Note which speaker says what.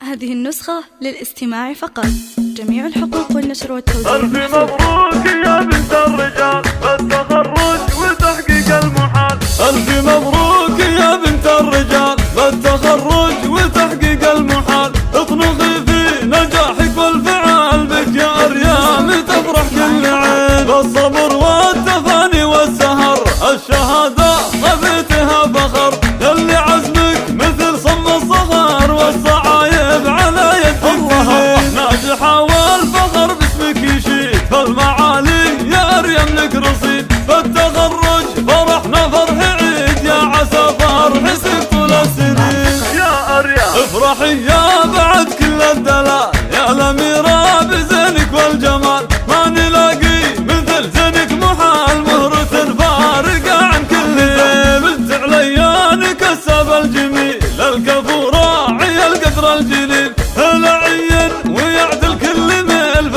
Speaker 1: هذه النسخة للاستماع فقط. جميع الحقوق والنشر والتوزيع.
Speaker 2: ألف مبروك يا بنت الرجال بالتخرج وتحقيق المحال. ألف مبروك يا بنت الرجال بالتخرج وتحقيق المحال. اطنخي في نجاحك والفعال بك يا أريام تفرح كل عين. بالصبر والتفاني والسهر الشهادة خذيتها فخر. يلي عزمك مثل صم الصغار والصعايب على يد الجميل. ناجحة والفخر باسمك يشيد فالمعالي يا أريم لك رصيد. بالتخرج فرحنا فرح عيد يا عسى فرحك طول السنين. يا أريم افرحي يا بعد كل الدلال يا الأميرة بزينك والجمال. ما نلاقي مثل زينك محال مهرة فارقة عن كل ذيل. بنت عليان كسب الجميل الكفو راعي القدر الجليل. هلا عين ويعدل كل ميل